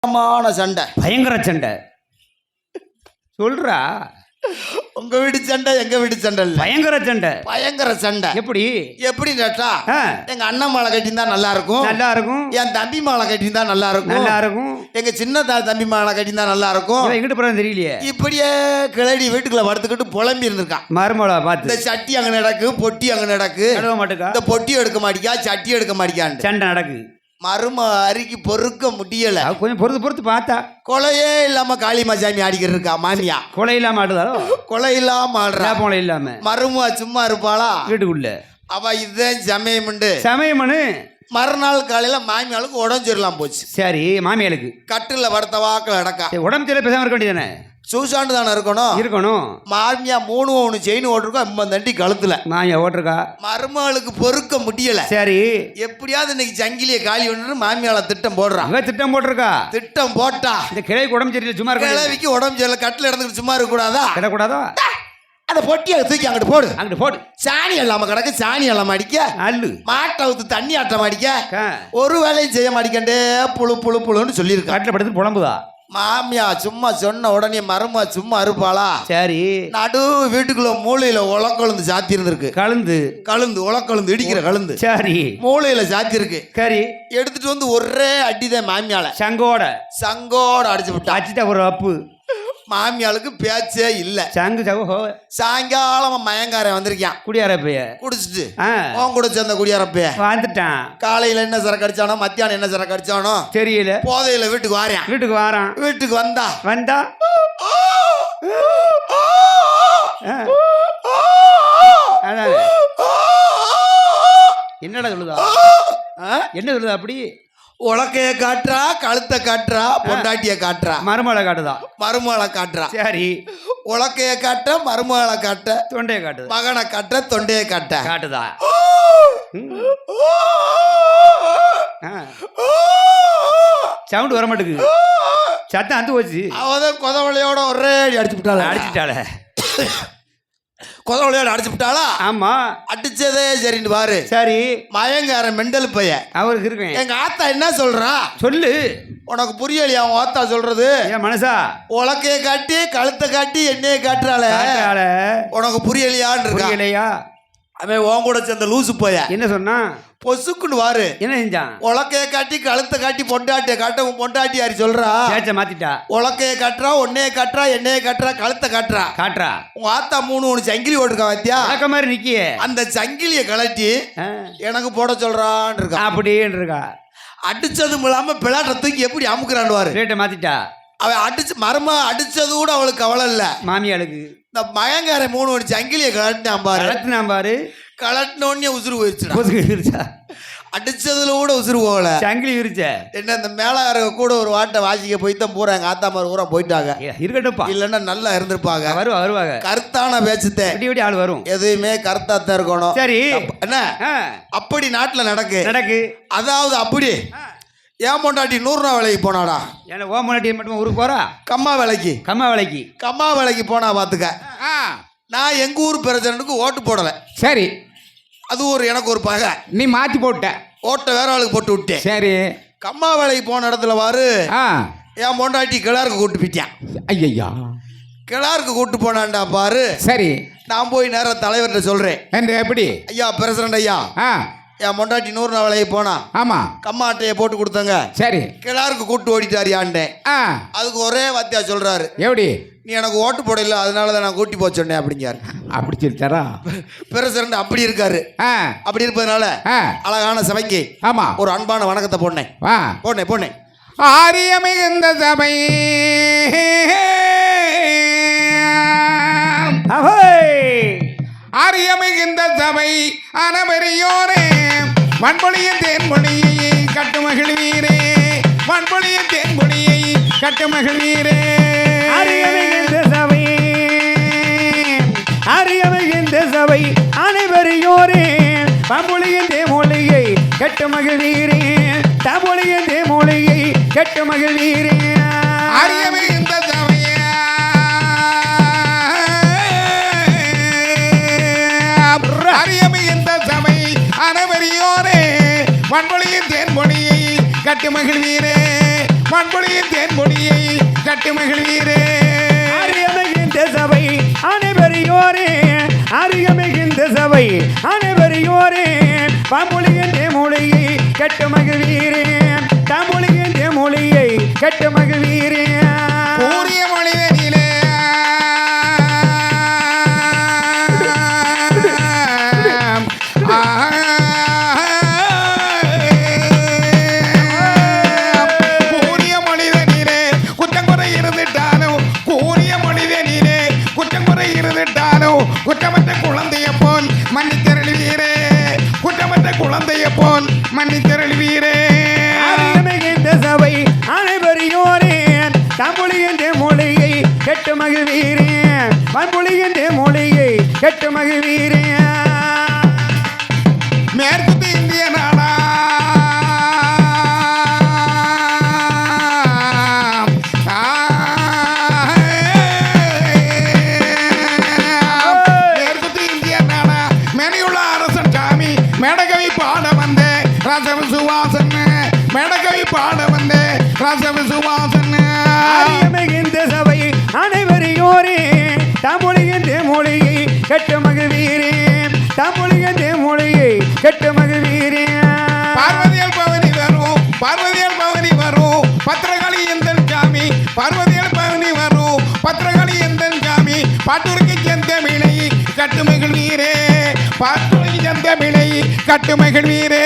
சண்டை, பயங்கர சண்டை சொல்றா. உங்க வீடு சண்டை எங்க வீடு சண்டை இல்ல, பயங்கர சண்டை. பயங்கர சண்டை. எப்படி எப்படி கேட்டா, எங்க அண்ணன் மாலை கட்டியிருந்தா நல்லா இருக்கும், நல்லா இருக்கும். என் தம்பி மாலை கட்டியிருந்தா நல்லா இருக்கும், நல்லா இருக்கும். எங்க சின்ன தம்பி மாலை கட்டியிருந்தா நல்லா இருக்கும். எங்கிட்ட போறது தெரியலையே. இப்படியே கிளடி வீட்டுக்குள்ள படுத்துக்கிட்டு புலம்பி இருந்திருக்கான். மருமளா பார்த்து இந்த சட்டி அங்க நடக்கு, பொட்டி அங்க நடக்கு, இந்த பொட்டி எடுக்க மாட்டிக்கா, சட்டி எடுக்க மாட்டிக்கான்னு சண்டை நடக்கு. மரும அரிக்கு பொறுக்க முடியல. கொஞ்சம் பொறுத்து பார்த்தா கொலையே இல்லாம காளிமா சாமி ஆடிக்கிட்டு இருக்கா மாமியா. கொலை இல்லாம ஆடுதாரோ, கொலை இல்லாம ஆடுறா. கொலை இல்லாம மரும சும்மா இருப்பாளா வீட்டுக்குள்ள. அவ இதுதான் சமயமனு. மறுநாள் காலையில மாமியாளுக்கு உடம்பு சரியில்லாம போச்சு. சரி, மாமியாளுக்கு கட்டுல படுத்த வாக்கில் அடக்கா. உடம்பு சரியில்லை, பேசாம இருக்க வேண்டியதானே. சூசாண்டு தானே இருக்கணும். மாமியா 3 செயின் ஓட்டிருக்கோம், 50 தண்டி கழுத்துல மாமியா ஓட்டிருக்கா. மருமகளுக்கு பொறுக்க முடியல. சரி, எப்படியாவது இன்னைக்கு சங்கிலிய காலி ஒன்று மாமியால திட்டம் போடுறான். திட்டம் போட்டிருக்கா. திட்டம் போட்டா இந்த கிழவிக்கு உடம்பு சரியில்லை, சும்மா இருக்க. கிழவிக்கு உடம்பு சரியில்லை, கட்டில இடத்துக்கு சும்மா இருக்க கூடாதா? கிடக்கூடாதா? அந்த பொட்டியை தூக்கி அங்கிட்டு போடு. சாணி இல்லாம கிடக்கு, சாணி இல்லாம அடிக்க, அல்லு மாட்டை ஊத்து தண்ணி ஆட்டம் அடிக்க, ஒரு வேலையும் செய்ய மாட்டேங்கண்டே புழுன்னு சொல்லியிருக்கா. கட்டில படுத்து புலம்புதா. மாமியா சும்மா சொன்ன உடனே மருமா சும்மா இருப்பாளா? சரி, நடு வீட்டுக்குள்ள மூளையில உலக்கொழுந்து சாத்தி இருந்திருக்கு. கழுந்து உலக்கொழுந்து இடிக்கிற கழுந்து. சரி, மூளையில சாத்தி இருக்கு. சரி, எடுத்துட்டு வந்து ஒரே அடிதான் மாமியால சங்கோட அடிச்சு விட்டா. அடிச்சுட்டா ஒரு அப்பு. மாமியாளுக்கு பேச்சே இல்ல. சாயங்காலம் மயங்காரன் வந்திருக்கான், குடியாரப்பைய குடிச்சிட்டு. உன் கூட சேர்ந்த குடியாரப்பைய வந்துட்டான். காலையில என்ன சரக்கு அடிச்சானோ, மத்தியானம் என்ன சரக்கு அடிச்சானோ தெரியல. போதையில வீட்டுக்கு வாரான். வீட்டுக்கு வந்தா என்னடா சொல்லுதா? என்ன சொல்லுதா? அப்படி உலக்கைய காட்டுறா, கழுத்தை காட்டுறா, பொண்டாட்டிய காட்டுறா, மருமகளை காட்டுறா. சரி, உலக்கைய காட்ட, மருமகளை காட்ட, தொண்டையை காட்டு, மகனை காட்ட, தொண்டையை காட்டுதா. சவுண்ட் வர மாட்டேங்குது, சத்தம் அந்து போச்சு. அவதான் கொதவளையோட ஒரே அடிச்சுட்டாள. கொதவளையோட அடிச்சு விட்டாளா? ஆமா, அடிச்சதே சரின்னு பாரு. சரி, மயங்கார மெண்டல் பைய அவருக்கு இருக்கு. எங்க ஆத்தா என்ன சொல்றா சொல்லு, உனக்கு புரியலையா? அவன் ஆத்தா சொல்றது என் மனசா. உலக்கைய காட்டி, கழுத்தை காட்டி, எண்ணெயை காட்டுறாள, உனக்கு புரியலையான்னு இருக்கா. அவன் உன் கூட சேர்ந்த லூசு போய என்ன சொன்னா? பொசுக்குன்னு வாரு. என்ன செஞ்சான்? உலக்கைய காட்டி, கழுத்தை காட்டி, பொண்டாட்டிய காட்ட. உன் பொண்டாட்டி யாரு சொல்றா? மாத்திட்டா. உலக்கைய காட்டுறா, ஒன்னைய காட்டுறா, எண்ணெயை காட்டுறா, கழுத்தை காட்டுறா. உங்க ஆத்தா 3 சங்கிலி ஓட்டுருக்கா வாத்தியா, மாதிரி நிக்கிய. அந்த சங்கிலிய கலட்டி எனக்கு போட சொல்றான்னு இருக்கா. அப்படின்னு இருக்கா. அடிச்சதும் இல்லாம பிளாட்ட தூக்கி எப்படி அமுக்குறான்னு வாரு. ரேட்டை மாத்திட்டா. அவன் அடிச்சது கூட அவளுக்கு கவலை இல்ல. மாமியாளுக்கு இந்த மயங்கார 3 சங்கிலிய கலட்டினான் பாரு. கலட்டினோடனே உசுறு போயிருச்சு. அடிச்சதுல கூட உசுறு போகல, சங்கிலி விரிச்ச. என்ன இந்த மேலார கூட ஒரு வாட்டை வாசிக்க போய்தான் பூரா எங்க ஆத்தா மாதிரி ஊரா போயிட்டாங்க. இருக்கட்டும், இல்லன்னா நல்லா இருந்திருப்பாங்க. வருவாங்க. கருத்தான பேச்சுத்தே ஆள் வரும். எதுவுமே கருத்தாத்தான் இருக்கணும். சரி, என்ன அப்படி நாட்டுல நடக்கு. அதாவது அப்படி ஏன் பொண்டாட்டி 100 ரூபா வேலைக்கு போனாடா. ஏன்னா ஓ பொண்டாட்டி மட்டும் ஊருக்கு போறா. கம்மா வேலைக்கு போனா பாத்துக்க. நான் எங்க ஊர் பிரசிடண்ட்டுக்கு ஓட்டு போடல. சரி, அது எனக்கு ஒரு பகை. நீ மாத்தி போட்ட ஓட்ட, வேற ஆளுக்கு போட்டு விட்டேன். சரி, கம்மா வேலைக்கு போன இடத்துல வாரு, என் பொண்டாட்டி கிளாருக்கு கூட்டு போயிட்டான். ஐயா, கிளாருக்கு கூட்டு போனான்டா பாரு. சரி, நான் போய் நேரம் தலைவர்கிட்ட சொல்றேன். எப்படி? ஐயா பிரசிடண்ட் ஐயா, என் பொண்டாட்டி 100 ரூபா வேலைக்கு போனா. ஆமா, கம்மா அட்டையை போட்டு கொடுத்தாங்க. சரி, கிளாருக்கு கூட்டு ஓடிட்டாரியாண்டேன். அதுக்கு ஒரே வாத்தியா சொல்றாரு, எப்படி? நீ எனக்கு ஓட்டு போடல, அதனாலதான் நான் கூட்டி போக சொன்னேன் அப்படிங்காரு. அப்படி சொல்லிட்டாரா பிரசிடண்ட்? அப்படி இருக்காரு. அப்படி இருப்பதனால அழகான சபைக்கு ஆமா ஒரு அன்பான வணக்கத்தை போனேன். ஆரியமிகுந்த சபை, ஆரியமிகுந்த சபை அனபெரியோரே, வன்பொழியின் தேன்மொழியை கட்டு மகிழ்வீரே, வன்பொழியின் தேன்மொழியை கட்டு மகிழ்வீரே. அறியமிகுந்த சபை அனைவரையோரே, பம்பொழியின் தேமொழியை கட்டு மகிழ்வீரே, தம்பொழியின் தேமொழியை கட்டு மகிழ்வீரே. அறியமிகுந்த சபையே, அறியமிகுந்த சபை அனைவரையோரே, வன்பொழியின் தேன்மொழியை கட்டு மகிழ்வீரே, வன்பொழியின் கட்டு மகிழ்வீரே அருகமிகின்ற சபை அனைவரையோரே அருகமிகின்ற சபை அனைவரையோரே பம்புலிகின்ற மொழியை கட்டு மகிழ்வீரே தமிழிகின்ற மொழியை கட்டு மகிழ்வீரே கூறிய மொழிதனிலே கூறிய மொழிதனிலே குற்றங்குறை இருந்துட்டாலும் கூறிய மொழிதனிலே குற்றங்குறை இருந்துட்டாலும் குற்றமற்ற குழந்தைய போல் மன்னித்தருள்வீரே குற்றமற்ற குழந்தைய போல் மன்னித்தருள்வீரே அருகமிகின்ற சபை அனைவரையோரே தமிழிகின்ற மொழியை கட்டு மகிழ்வீரே பம்புலிகின்ற மொழியை கட்டு மகிழ்வீரே மேற்கு இந்திய நாடா மேற்கு இந்திய நாடா மெனியுள்ள அரசன் சாமி மேடகவி பாட வந்த ரசம் சுவாசன் மேடகவி பாட வந்த ரசம் சுவாசன் அருகமிகின்ற சபை அனைவரையோரே தமிழிகின்ற மொழியை கட்டு மகிழ்வீரே தமிழிகின்ற மொழியை கட்டு மகிழ்வீரே பார்வதியல் பவனி வரும் பார்வதியல் பவனி வரும் பத்திரகாளி எந்தன் சாமி பார்வதியல் பவனி வரும் பத்திரகாளி எந்தன் சாமி பாட்டூருக்கு செந்த விலை கட்டு மகிழ்வீரே பாட்டூருக்கு செந்த விலை கட்டு மகிழ்வீரே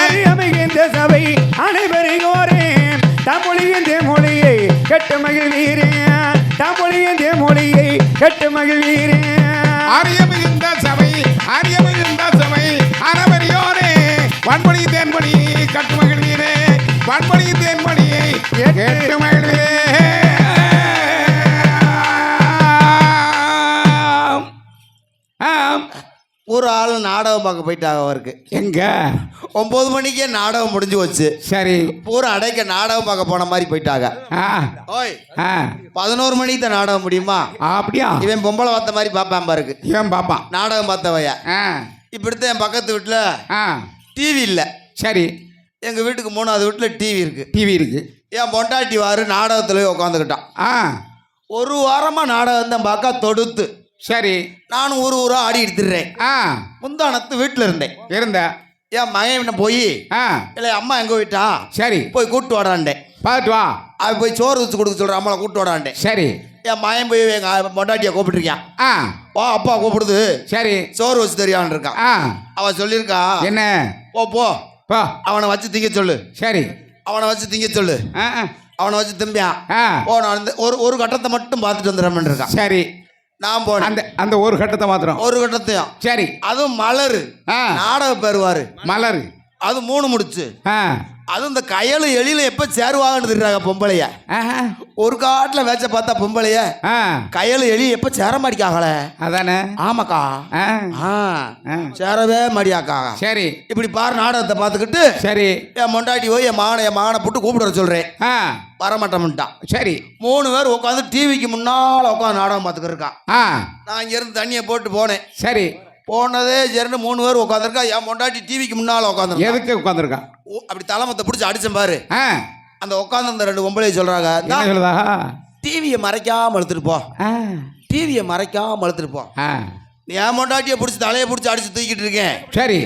அருகமிகின்ற சபை அனைவரையோரே தமிழிகின்ற மொழியை கட்டு மகிழ்வீரே தமிழிகின்ற மொழியை கட்டு மகிழ்வீரே ஆரியமிகுந்த சபை ஆரியமிகுந்த சபை அனவரியோரே வன்மொழி தேன்மொழி கட்டு மகிழ்வீரே வன்மொழி தேன்மொழியை கேட்டு மகிழ்வீரே ஆம் ஒரு ஆள் நாடகம் பார்க்க போயிட்டாங்க அவருக்கு எங்க 9 மணிக்கே நாடகம் முடிஞ்சு வச்சு சரி பூரா அடைக்க நாடகம் பார்க்க போன மாதிரி போயிட்டாங்க ஆ ஓய் ஆ 11 மணிக்கு தான் நாடகம் முடியுமா அப்படியா இவன் பொம்பளை பார்த்த மாதிரி பார்ப்பான் பாருக்கு இவன் பாப்பான் நாடகம் பார்த்தவைய ஆ இப்படித்தான் என் பக்கத்து வீட்டில் ஆ டிவி இல்லை சரி எங்கள் வீட்டுக்கு 3வது வீட்டில் டிவி இருக்கு டிவி இருக்கு என் பொண்டாட்டி வாரு நாடகத்துல உட்காந்துக்கிட்டான் ஆ ஒரு வாரமாக நாடகம் தான் பார்க்க தொடுத்து சரி நானும் ஊரா ஆடி எடுத்துடுறேன் ஆ முந்தானத்து வீட்டில் இருந்தேன் இருந்த என் மகன் போய் ஆ இல்லை அம்மா எங்கே போயிட்டா சரி போய் கூப்பிட்டு வாடாண்டேன் பார்த்துட்டு வா அவன் போய் சோறு வச்சு கொடுக்க சொல்கிறேன் அம்மாவை கூப்பிட்டு வாடாண்டேன் சரி என் மகன் போய் எங்கள் பொண்டாட்டியை கூப்பிட்டுருக்கான் ஆ வா அப்பா கூப்பிடுது சரி சோறு வச்சு தெரியான்னு இருக்கான் ஆ அவன் சொல்லியிருக்கா என்ன ஓ போ போ அவனை வச்சு திங்க சொல்லு சரி அவனை வச்சு திங்க சொல்லு ஆ ஆ, அவனை வச்சு திம்பியான் ஆ ஓ நான் இந்த ஒரு கட்டத்தை மட்டும் பார்த்துட்டு வந்துடுறேன் இருக்கான் சரி நான் போனேன் அந்த அந்த ஒரு கட்டத்தை மாத்திரம் ஒரு கட்டத்தையும் சரி அதுவும் மலரு ஆ நாடக பெறுவாரு மலர் அது 3 முடிச்சு ஆ அதுவும் இந்த கயலு எலியில எப்ப சேருவாங்கன்னு தெரியுறாங்க பொம்பளைய ஆஹா. ஒரு காட்டுல வேச்ச பார்த்தா பொம்பளைய ஆ கயலு எலி எப்ப சேர மாட்டிக்காங்களே அதானே ஆமாக்கா ஆ ஆ ஆ. சேரவே மாட்டியாக்கா சரி இப்படி பாரு நாடகத்தை பார்த்துக்கிட்டு சரி என் மொண்டாட்டி போய் என் மகனை போட்டு கூப்பிட வர சொல்றேன் ஆ வரமாட்டோம்ட்டான் சரி 3 பேர் உட்காந்து டிவிக்கு முன்னால உட்காந்து நாடகம் பார்த்துக்கிட்டு இருக்கான் ஆ நான் இங்கிருந்து தண்ணியை போட்டு போனேன் சரி போனதே சரின்னு 3 பேர் உட்காந்துருக்கா என் மொண்டாட்டி டிவிக்கு முன்னால உட்காந்துருக்கா எதுக்கு உட்காந்துருக்கான் அப்படி தலைமத்தை பிடிச்சி அடிச்சேன் பாரு ஆ அந்த உட்காந்து 2 பொம்பளைய சொல்றாங்க என்ன சொல்லுதா டிவியை மறைக்காம எடுத்துட்டு போ ஆ டிவியை மறைக்காம எடுத்துட்டு போ ஆ நீ என் மொண்டாட்டியை பிடிச்சி தலையை பிடிச்சி அடிச்சு தூக்கிட்டு இருக்கேன் சரி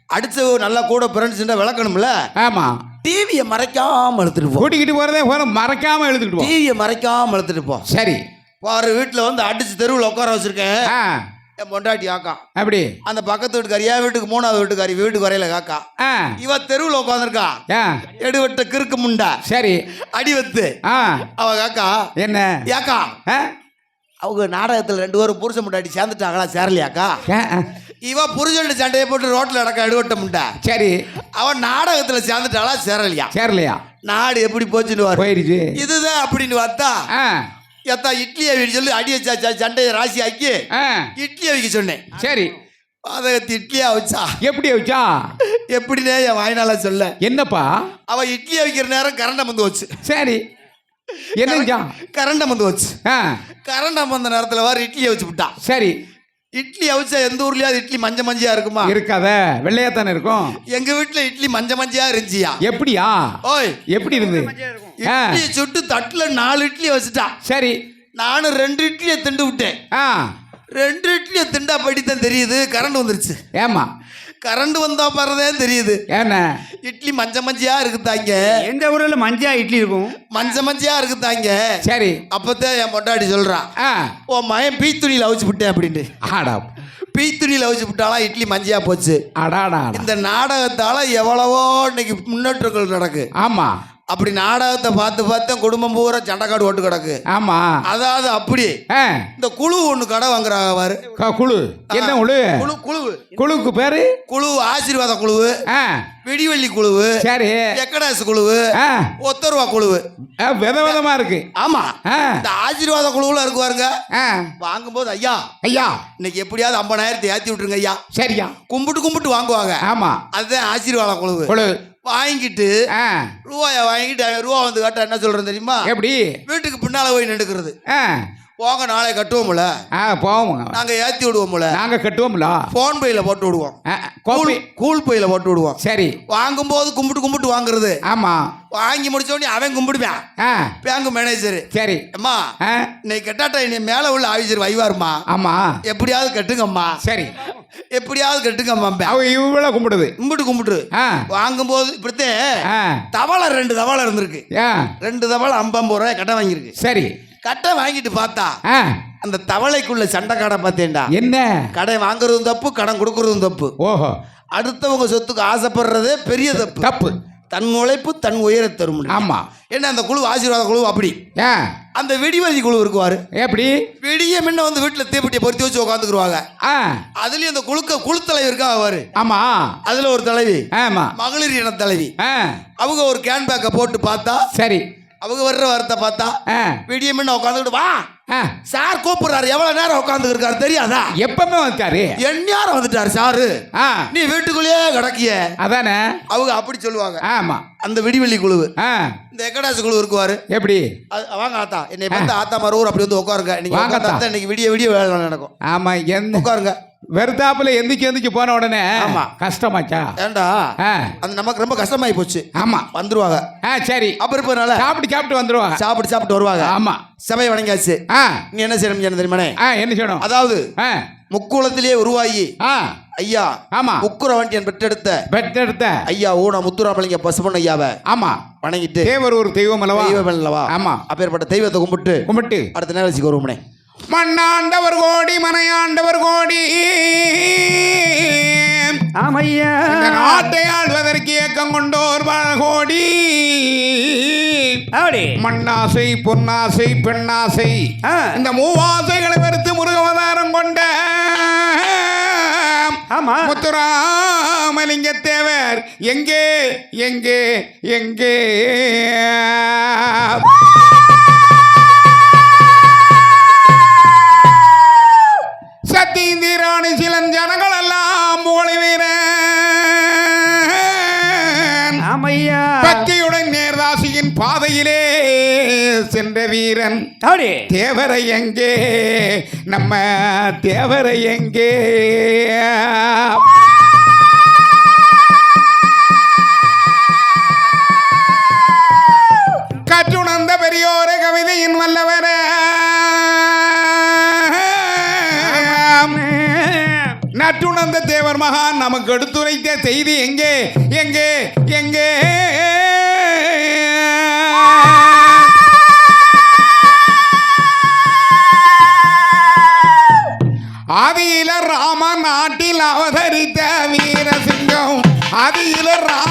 அடிச்ச நல்லா கூட ஃப்ரெண்ட்ஸ் விளக்கணும்ல ஆமா டிவியை மறைக்காம எடுத்துட்டு போ கூட்டிக்கிட்டு போறதே போற மறக்காம எழுதிட்டு போ டிவியை மறைக்காம எடுத்துட்டு போ சரி பாரு வீட்டில் வந்து அடிச்சு தெருவில் உட்கார வச்சிருக்கேன் ஆ என் பொண்டாட்டி ஆக்கா அப்படி அந்த பக்கத்து வீட்டுக்காரி என் வீட்டுக்கு 3வது வீட்டுக்காரி வீட்டுக்கு வரையில காக்கா ஆ இவ தெருவில் உட்காந்துருக்கா ஆ எடுவட்ட கிறுக்கு முண்டா சரி அடி வத்து ஆ அவ காக்கா என்ன ஏக்கா ஆ அவங்க நாடகத்தில் 2 பேரும் புருஷன் முண்டாட்டி சேர்ந்துட்டாங்களா சேரலையாக்கா இவ புருஷன் சண்டையை போட்டு ரோட்ல நடக்க எடுவட்ட முண்டா சரி அவன் நாடகத்தில் சேர்ந்துட்டாளா சேரலையா சேரலையா நாடு எப்படி போச்சுன்னு வரும் போயிடுச்சு இதுதான் அப்படின்னு பார்த்தா ஆ எத்தா இட்லியை வைக்க சொல்லி அடி வச்சா சண்டையை ராசி ஆக்கி ஆ இட்லியை வைக்க சொன்னேன் சரி அதை இட்லியா வச்சா எப்படி வச்சா எப்படினே என் வாய்னால சொல்ல என்னப்பா அவ இட்லியை வைக்கிற நேரம் கரண்டம் வந்து வச்சு சரி என்னஞ்சா கரண்டம் வந்து வச்சு ஆ கரண்டம் வந்த நேரத்தில் வர இட்லியை வச்சு விட்டான் சரி இட்லி அவிச்சா எந்த ஊர்லயாவது இட்லி மஞ்ச மஞ்சியா இருக்குமா? இருக்காத, வெள்ளையா தானே இருக்கும். எங்க வீட்டுல இட்லி மஞ்ச மஞ்சியா இருந்துச்சியா. எப்படியா? ஓய், எப்படி இருந்து? இட்லி சுட்டு தட்டுல 4 இட்லி வச்சுட்டான். சரி, நானும் 2 இட்லியை திண்டு விட்டேன். 2 இட்லியை திண்டா படித்தான் தெரியுது கரண்ட் வந்துருச்சு. ஏமா கரண்ட் வந்தா பாருதே தெரியுது. ஏன்னா இட்லி மஞ்ச மஞ்சியா இருக்குதாங்க. எந்த ஊர்ல மஞ்சா இட்லி இருக்கும்? மஞ்ச மஞ்சியா இருக்குதாங்க. சரி, அப்பதான் என் பொட்டாடி சொல்றான், ஓ மயன் பீ துணியில அவிச்சு விட்டேன் அப்படின்ட்டு. ஆடா, பீ துணியில அவிச்சு விட்டாலாம் இட்லி மஞ்சியா போச்சு. அடாடா, இந்த நாடகத்தால எவ்வளவோ இன்னைக்கு முன்னேற்றங்கள் நடக்கு. ஆமா, அப்படி நாடகத்தை பார்த்து பார்த்து குடும்பம் பூரா சண்டைக்காடு ஓட்டு கிடக்கு. ஆமா, அதாவது அப்படி இந்த குழு ஒண்ணு கடை வாங்குறாங்க பாரு. குழு என்ன குழு? குழு குழு குழுக்கு பேரு குழு ஆசீர்வாத குழுவு, விடிவெள்ளி குழுவு, சரி, எக்கடாசு குழுவு, ஒத்தருவா குழுவு, விதவிதமா இருக்கு. ஆமா, இந்த ஆசீர்வாத குழுவுல இருக்கு பாருங்க. வாங்கும்போது ஐயா ஐயா இன்னைக்கு எப்படியாவது 50,000 ஏத்தி விட்டுருங்க ஐயா. சரியா, கும்பிட்டு வாங்குவாங்க. ஆமா, அதுதான் ஆசீர்வாத குழுவு. குழு வாங்கிட்டு ரூபாய வாங்கிட்டு ரூபா வந்து கேட்டா என்ன சொல்றேன் தெரியுமா? எப்படி? வீட்டுக்கு பின்னால போய் நின்றுக்கிறது. போங்க நாளை கட்டுவோம்ல, போவோங்க, நாங்க ஏத்தி விடுவோம்ல, நாங்க கட்டுவோம்ல, போன் பையில போட்டு விடுவோம், கூல் பையில போட்டு விடுவோம். சரி, வாங்கும்போது கும்பிட்டு வாங்குறது. ஆமா, வாங்கி முடிச்ச உடனே அவன் கும்பிடுவான் பேங்க் மேனேஜர். சரி, அம்மா இன்னைக்கு கட்டாட்டா நீ மேல உள்ள ஆஃபீஸர் வைவாருமா, ஆமா, எப்படியாவது கட்டுங்கம்மா, சரி எப்படியாவது கட்டுங்கம்மா. இவ்வளவு கும்பிடுது, கும்பிட்டு வாங்கும்போது இப்படித்தான் தவளை 2 தவளை இருந்திருக்கு. 2 தவளை 50 ரூபாய் கட்ட வாங்கியிருக்கு. சரி, கட்டை வாங்கிட்டு பார்த்தா அந்த தவளைக்குள்ள சண்டை கடை பார்த்தேன்டா. என்ன? கடை வாங்குறதும் தப்பு, கடன் கொடுக்கறதும் தப்பு. ஓஹோ, அடுத்தவங்க சொத்துக்கு ஆசைப்படுறதே பெரிய தப்பு. தப்பு. தன் உழைப்பு தன் உயர தரும். ஆமா, என்ன அந்த குழு ஆசீர்வாத குழு அப்படி. அந்த வெடிவதி குழு இருக்குவாரு. எப்படி? வெடிய முன்ன வந்து வீட்டுல தீப்பெட்டியை பொருத்தி வச்சு உட்காந்துக்குருவாங்க. அதுலயும் அந்த குழு தலைவி இருக்கா அவரு. ஆமா, அதுல ஒரு தலைவி, ஆமா, மகளிர் இன தலைவி. அவங்க ஒரு கேன் பேக்கை போட்டு பார்த்தா, சரி, அவங்க வர்ற வார்த்தை பார்த்தா விடிய முன்ன உட்காந்துக்கிட்டு வா சார் கூப்பிடுறாரு. எவ்வளவு நேரம் உட்காந்து இருக்காரு தெரியாதா? எப்பவுமே வந்துட்டாரு. எந்நேரம் வந்துட்டாரு சாரு. நீ வீட்டுக்குள்ளேயே கிடக்கிய. அதானே அவங்க அப்படி சொல்லுவாங்க. ஆமா, அந்த விடிவெள்ளி குழுவு. இந்த எக்கடாசு குழு இருக்குவாரு. எப்படி? வாங்க ஆத்தா, என்னை பார்த்து ஆத்தா மறுவர் அப்படி வந்து உட்காருங்க. நீங்க இன்னைக்கு விடிய வேலை நடக்கும். ஆமா, உட்காருங்க. வெறுத்தாப்புல எந்திரிச்சு போன உடனே ஆமா கஷ்டமாச்சா? ஏண்டா அது நமக்கு ரொம்ப கஷ்டமாயி போச்சு. ஆமா, வந்துருவாங்க. சரி, அப்புறம் இப்ப சாப்பிட்டு வந்துருவாங்க. சாப்பிட்டு வருவாங்க. ஆமா, சபை வணங்கியாச்சு. நீ என்ன செய்யணும் தெரியுமானே? என்ன செய்யணும்? அதாவது முக்குளத்திலே உருவாகி ஐயா, ஆமா, முக்குரவண்டியன் பெற்றெடுத்த ஐயா ஊன முத்துராமலிங்க பசுமன் ஐயாவை ஆமா வணங்கிட்டு, தேவர் ஒரு தெய்வம் அல்லவா? ஆமா, அப்பேற்பட்ட தெய்வத்தை கும்பிட்டு அடுத்த நேரம் வச்சுக்கு வருவோம்னே. மண்ணாண்டவர் கோடி மனையாண்டவர் கோடி, ஆமையா நாட்டை ஆள்வதற்கு ஏக்கம் கொண்டோர் கோடி. மண்ணாசை, பொன்னாசை, பெண்ணாசை, இந்த 3 ஆசைகளை வெறுத்து முருகவதாரம் கொண்ட முத்துராமலிங்க தேவர் எங்கே எங்கே எங்கே? சத்தீந்திராணி சிலன் ஜனங்கள் எல்லாம் புகழ்வீரன். பக்தியுடன் நேர்தாசியின் பாதையிலே சென்ற வீரன் தேவரை எங்கே? நம்ம தேவரை எங்கே? கற்றுணர்ந்த பெரியோரே கவிதையின் வல்லவர நற்றுணர்ந்த தேவர் மகான் நமக்கு எடுத்துரைத்த செய்தி எங்கே எங்கே எங்கே? ஆதியில ராம நாட்டில் அவதரித்த வீரசிங்கம், ஆதியில ராம